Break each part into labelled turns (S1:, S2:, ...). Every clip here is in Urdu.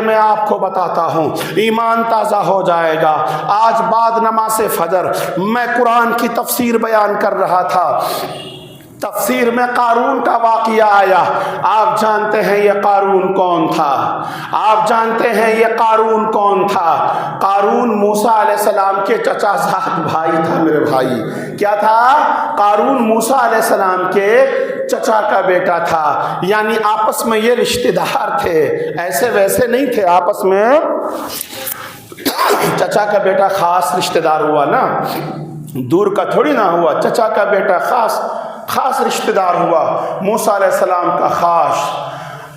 S1: میں آپ کو بتاتا ہوں، ایمان تازہ ہو جائے گا۔ آج بعد نماز فجر میں قرآن کی تفسیر بیان کر رہا تھا، تفسیر میں قارون کا واقعہ آیا۔ آپ جانتے ہیں یہ قارون کون تھا؟ آپ جانتے ہیں یہ قارون کون تھا؟ قارون موسیٰ علیہ السلام کے چچا زاد بھائی تھا میرے بھائی۔ کیا تھا؟ قارون موسیٰ علیہ السلام کے چچا کا بیٹا تھا، یعنی آپس میں یہ رشتہ دار تھے، ایسے ویسے نہیں تھے، آپس میں چچا کا بیٹا خاص رشتہ دار ہوا نا، دور کا تھوڑی نہ ہوا، چچا کا بیٹا خاص رشتہ دار ہوا۔ موسیٰ علیہ السلام کا خاص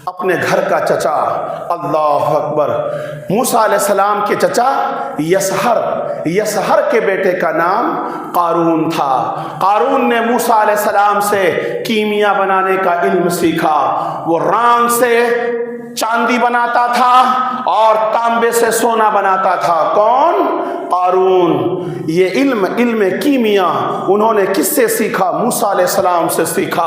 S1: اپنے گھر کا چچا، اللہ اکبر۔ موسیٰ علیہ السلام کے چچا یسہر کے بیٹے کا نام قارون تھا۔ قارون نے موسیٰ علیہ السلام سے کیمیا بنانے کا علم سیکھا۔ وہ ران سے چاندی بناتا تھا اور تانبے سے سونا بناتا تھا۔ کون؟ قارون۔ یہ علم کیمیا انہوں نے کس سے سیکھا؟ موسیٰ علیہ السلام سے سیکھا۔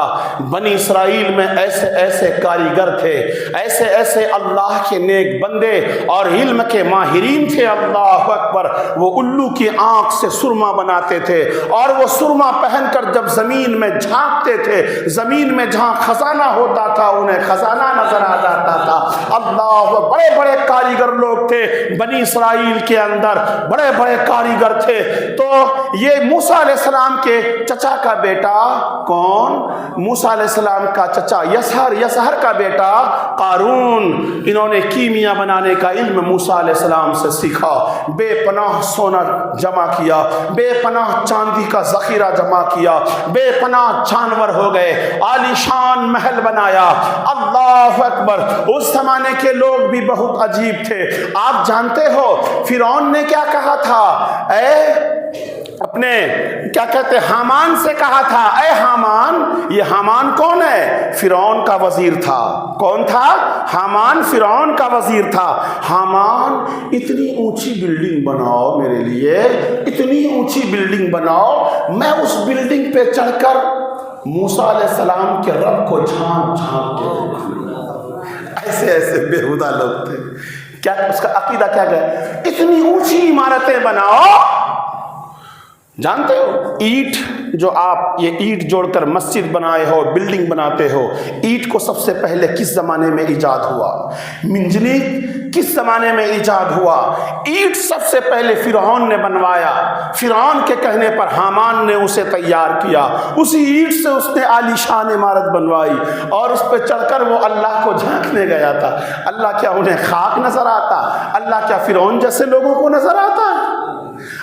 S1: بنی اسرائیل میں ایسے ایسے کاریگر تھے، ایسے ایسے اللہ کے نیک بندے اور علم کے ماہرین تھے، اللہ اکبر۔ وہ الو کی آنکھ سے سرما بناتے تھے اور وہ سرما پہن کر جب زمین میں جھانکتے تھے، زمین میں جہاں خزانہ ہوتا تھا انہیں خزانہ نظر آ جاتا تھا۔ اللہ، بڑے بڑے کاریگر لوگ تھے بنی اسرائیل کے اندر، بڑے بڑے کاریگر تھے۔ تو یہ موسیٰ علیہ السلام کے چچا کا بیٹا کون؟ موسیٰ علیہ السلام کا چچا یسہر کا بیٹا قارون۔ انہوں نے کیمیا بنانے کا علم موسیٰ علیہ السلام سے سیکھا، بے پناہ سونا جمع کیا، بے پناہ چاندی کا ذخیرہ جمع کیا، بے پناہ جانور ہو گئے، عالی شان محل بنایا، اللہ اکبر۔ اس زمانے کے لوگ بھی بہت عجیب تھے۔ آپ جانتے ہو فرعون نے کیا کہا تھا؟ اپنے کیا کہتے حامان سے کہا تھا، اے حامان، یہ حامان کون ہے؟ فرعون کا وزیر تھا۔ کون تھا؟ حامان فرعون کا وزیر تھا۔ حامان، اتنی اونچی بلڈنگ بناؤ میرے لیے، اتنی اونچی بلڈنگ بناؤ، میں اس بلڈنگ پہ چڑھ کر موسیٰ علیہ السلام کے رب کو جھانک کے دیکھوں۔ ایسے ایسے بےہودہ لوگ تھے۔ کیا اس کا عقیدہ کیا گیا؟ اتنی اونچی عمارتیں بناؤ۔ جانتے ہو اینٹ، جو آپ یہ اینٹ جوڑ کر مسجد بنائے ہو، بلڈنگ بناتے ہو، اینٹ کو سب سے پہلے کس زمانے میں ایجاد ہوا؟ منجنیق کس زمانے میں ایجاد ہوا؟ اینٹ سب سے پہلے فرعون نے بنوایا۔ فرعون کے کہنے پر حامان نے اسے تیار کیا، اسی اینٹ سے اس نے عالی شان عمارت بنوائی اور اس پہ چڑھ کر وہ اللہ کو جھانکنے گیا تھا۔ اللہ کیا انہیں خاک نظر آتا؟ اللہ کیا فرعون جیسے لوگوں کو نظر آتا؟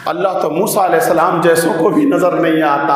S1: اللہ تو موسیٰ علیہ السلام جیسوں کو بھی نظر نہیں آتا،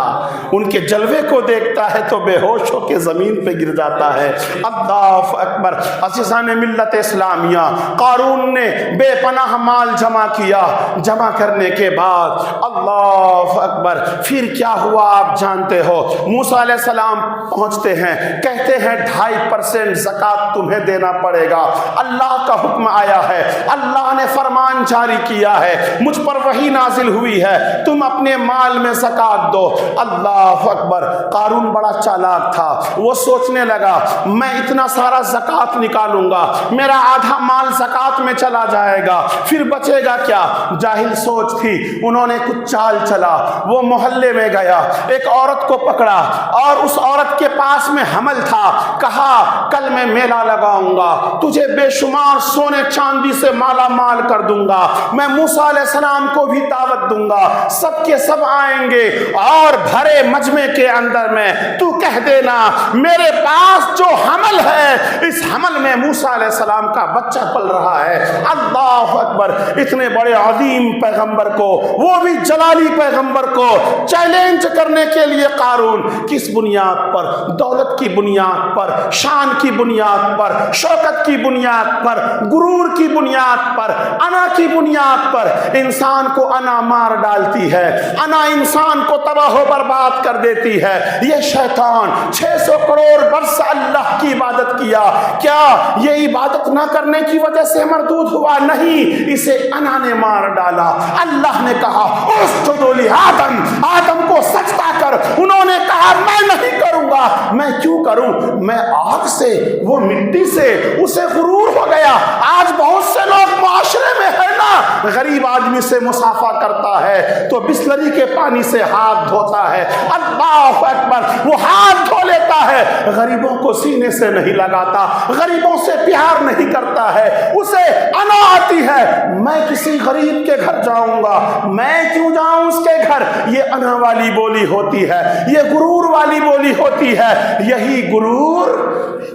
S1: ان کے جلوے کو دیکھتا ہے تو بے ہوش ہو کے زمین پہ گر جاتا ہے۔ اللہ اکبر۔ عزیزان ملت اسلامیہ، قارون نے بے پناہ مال جمع کیا، جمع کرنے کے بعد اللہ اکبر پھر کیا ہوا آپ جانتے ہو۔ موسیٰ علیہ السلام پہنچتے ہیں، کہتے ہیں 2.5% زکوٰۃ تمہیں دینا پڑے گا۔ اللہ کا حکم آیا ہے، اللہ نے فرمان جاری کیا ہے، مجھ پر وحی نازل ہوئی ہے، تم اپنے مال میں زکوٰۃ دو۔ اللہ اکبر۔ قارون بڑا چالاک تھا، وہ سوچنے لگا میں اتنا سارا زکوٰۃ نکالوں گا، میرا آدھا مال زکوٰۃ میں چلا جائے گا، پھر بچے گا کیا؟ جاہل سوچ تھی۔ انہوں نے کچھ چال چلا، وہ محلے میں گیا، ایک عورت کو پکڑا اور اس عورت کے پاس میں حمل تھا، کہا کل میں میلہ لگاؤں گا، تجھے بے شمار سونے چاندی سے مالا مال کر دوں گا، میں موسیٰ علیہ السلام کو بھی دعوت دوں گا، سب کے سب آئیں گے اور بھرے مجمع کے اندر میں تو کہہ دینا میرے پاس جو حمل ہے اس حمل میں موسیٰ علیہ السلام کا بچہ پل رہا ہے۔ اللہ اکبر۔ اتنے بڑے عظیم پیغمبر کو، وہ بھی جلالی پیغمبر کو چیلنج کرنے کے لیے قارون کس بنیاد پر؟ دولت کی بنیاد پر، شان کی بنیاد پر، شوکت کی بنیاد پر، غرور کی بنیاد پر، انا کی بنیاد پر۔ انسان کو انا مار ڈالتی ہے، انا انسان کو تباہ و برباد کر دیتی ہے۔ یہ شیطان 600 کروڑ برس اللہ کی عبادت کیا، کیا یہ عبادت نہ کرنے کی وجہ سے مردود ہوا؟ نہیں، اسے انا نے مار ڈالا۔ اللہ نے کہا اسجدوا لآدم، آدم کو سجدہ کر، انہوں نے کہا میں نہیں کروں گا۔ میں کیوں کروں, میں آگ سے, وہ مٹی سے, اسے غرور ہو گیا. آج بہت سے لوگ معاشرے میں ہے نا, غریب آدمی سے مصافحہ کرتا ہے تو بسلری کے پانی سے ہاتھ دھوتا ہے, اللہ اکبر, وہ ہاتھ دھو لیتا ہے, غریبوں کو سینے سے نہیں لگاتا, غریبوں سے پیار نہیں کرتا ہے, اسے انا آتی ہے میں کسی غریب کے گھر جاؤں گا, میں کیوں جاؤں اس کے گھر. یہ انا والی بولی ہوتی ہے, یہ غرور والی بولی ہوتی ہے. یہی غرور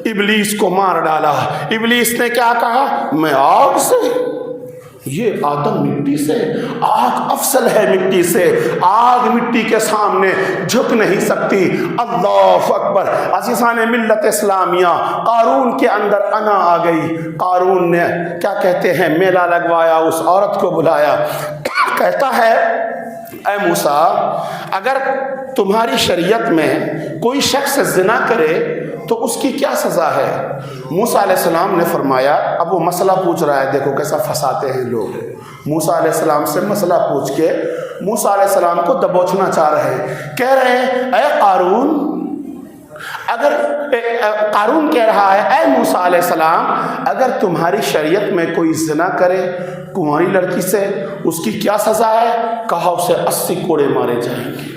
S1: ابلیس کو مار ڈالا. ابلیس نے کیا کہا, میں آگ سے, یہ آدم مٹی سے, آگ افضل ہے مٹی سے, آگ مٹی کے سامنے جھک نہیں سکتی. اللہ اکبر. عزیزان ملت اسلامیہ, قارون کے اندر انا آ گئی. قارون نے کیا کہتے ہیں, میلہ لگوایا, اس عورت کو بلایا, کہتا ہے اے موسیٰ, اگر تمہاری شریعت میں کوئی شخص زنا کرے تو اس کی کیا سزا ہے؟ موسیٰ علیہ السلام نے فرمایا, اب وہ مسئلہ پوچھ رہا ہے, دیکھو کیسا پھنساتے ہیں لوگ. موسیٰ علیہ السلام سے مسئلہ پوچھ کے موسیٰ علیہ السلام کو دبوچنا چاہ رہے ہیں. کہہ رہے ہیں اے قارون, اگر قارون کہہ رہا ہے اے موسیٰ علیہ السلام, اگر تمہاری شریعت میں کوئی زنا کرے کنواری لڑکی سے, اس کی کیا سزا ہے؟ کہا اسے 80 کوڑے مارے جائیں گے.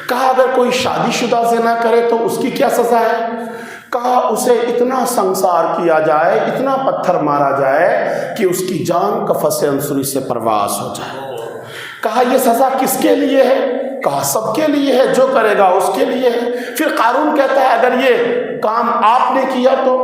S1: کہا اگر کوئی شادی شدہ زنا کرے تو اس کی کیا سزا ہے؟ کہا اسے اتنا سنسار کیا جائے, اتنا پتھر مارا جائے کہ اس کی جان کفس انصری سے پرواز ہو جائے. کہا یہ سزا کس کے لیے ہے؟ کہا سب کے لیے ہے, جو کرے گا اس کے لیے ہے. پھر قارون کہتا ہے اگر یہ کام آپ نے کیا تو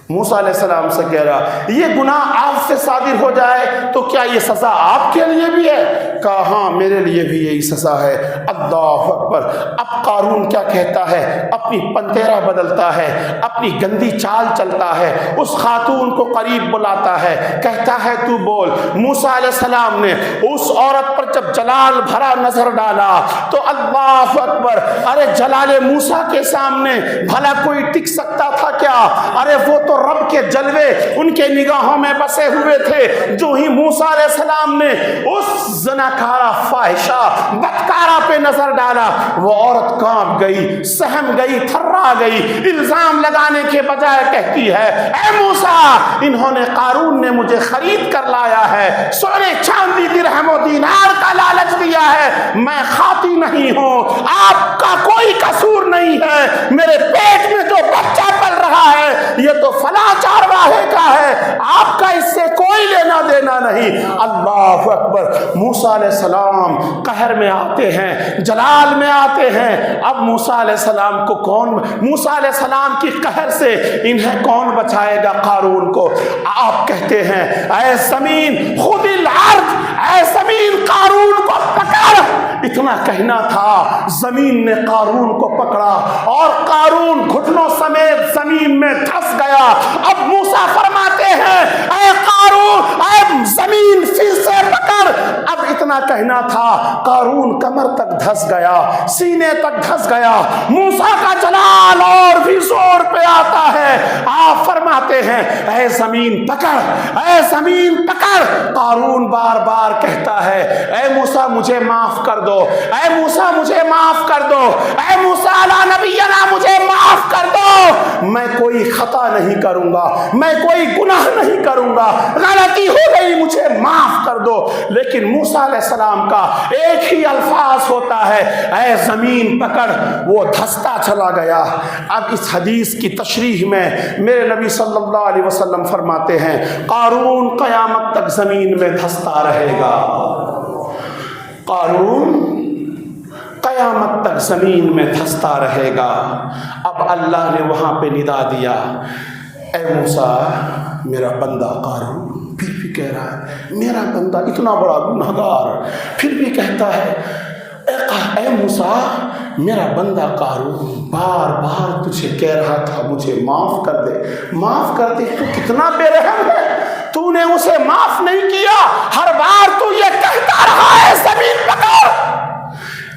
S1: موسیٰ علیہ السلام سے کہہ رہا یہ گناہ آپ سے صادر ہو جائے تو کیا یہ سزا آپ کے لیے بھی ہے؟ کہا ہاں میرے لیے بھی یہی سزا ہے. اللہ اکبر. اب قارون کیا کہتا ہے, اپنی پنتیرا بدلتا ہے, اپنی گندی چال چلتا ہے, اس خاتون کو قریب بلاتا ہے, کہتا ہے تو بول. موسیٰ علیہ السلام نے اس عورت پر جب جلال بھرا نظر ڈالا تو اللہ اکبر, ارے جلال موسیٰ کے سامنے بھلا کوئی ٹک سکتا تھا کیا؟ ارے وہ تو رب کے جلوے ان کے نگاہوں میں بسے ہوئے تھے. جو ہی موسیٰ علیہ السلام نے اس زناکارہ فاحشہ بدکارہ پہ نظر ڈالا, وہ عورت کانپ گئی, سہم گئی, تھرا گئی. الزام لگانے کے بجائے کہتی ہے اے موسیٰ, انہوں نے, قارون نے مجھے خرید کر لایا ہے, سونے چاندی درہم و دینار کا لالچ دیا ہے, میں کھاتی نہیں ہوں, آپ کا کوئی قصور نہیں ہے, میرے پیٹ میں جو بچہ پل رہا ہے یہ تو فلاں چارواہے کا ہے, آپ کا اس سے کوئی لینا دینا نہیں. اللہ اکبر. موسیٰ علیہ السلام قہر میں آتے ہیں, جلال میں آتے ہیں. اب موسیٰ علیہ السلام کو کون, موسیٰ علیہ السلام کی قہر سے انہیں کون بچائے گا قارون کو؟ آپ کہتے ہیں اے زمین خود الارض, اے زمین قارون کو پکڑ. اتنا کہنا تھا, زمین نے قارون کو پکڑا اور قارون گھٹنوں سمیت زمین میں دھس گیا. اب موسیٰ فرماتے ہیں اے قارون, اے زمین پھر سے پکڑ. اب اتنا کہنا تھا, قارون کمر تک دھس گیا, سینے تک دھس گیا. موسیٰ کا جلال اور بھی زور پہ آتا ہے. آپ فرماتے ہیں اے زمین پکڑ, اے زمین پکڑ. قارون بار بار کہتا ہے اے موسیٰ مجھے معاف کر دو, اے موسیٰ مجھے معاف کر دو, اے موسیٰ علی نبینا مجھے معاف کر دو, میں کوئی خطا نہیں کروں گا, میں کوئی گناہ نہیں کروں گا, غلطی ہو گئی مجھے معاف کر دو. لیکن موسیٰ علیہ السلام کا ایک ہی الفاظ ہوتا ہے اے زمین پکڑ. وہ دھستا چلا گیا. اب اس حدیث کی تشریح میں میرے نبی صلی اللہ علیہ وسلم فرماتے ہیں قارون قیامت تک زمین میں دھستا رہے گا. قارون قیامت تک زمین میں دھستا رہے گا. اب اللہ نے وہاں پہ ندا دیا اے موسیٰ, میرا بندہ قارون پھر بھی کہہ رہا ہے میرا بندہ اتنا بڑا گنہگار, پھر بھی کہتا ہے اے موسیٰ میرا بندہ قارون بار بار تجھے کہہ رہا تھا مجھے معاف کر دے, معاف کر دے. تو کتنا بے رحم ہے, تو نے اسے معاف نہیں کیا, ہر بار تو یہ کہتا رہا ہے زمین پکڑ.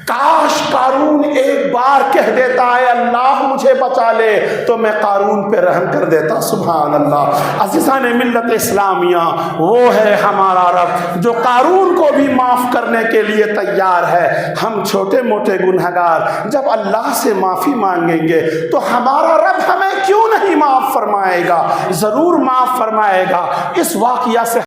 S1: کاش قارون ایک بار کہہ دیتا ہے اللہ مجھے مجھے بچا لے تو میں قارون پہ رحم کر دیتا. سبحان اللہ. عزیزان ملت اسلامیہ، وہ ہے ہمارا رب جو قارون کو بھی معاف کرنے کے لیے تیار ہے. ہم چھوٹے موٹے گنہگار جب اللہ سے معافی مانگیں گے تو ہمارا رب ہمیں کیوں نہیں معاف فرمائے گا؟ ضرور معاف فرمائے گا. اس واقعہ سے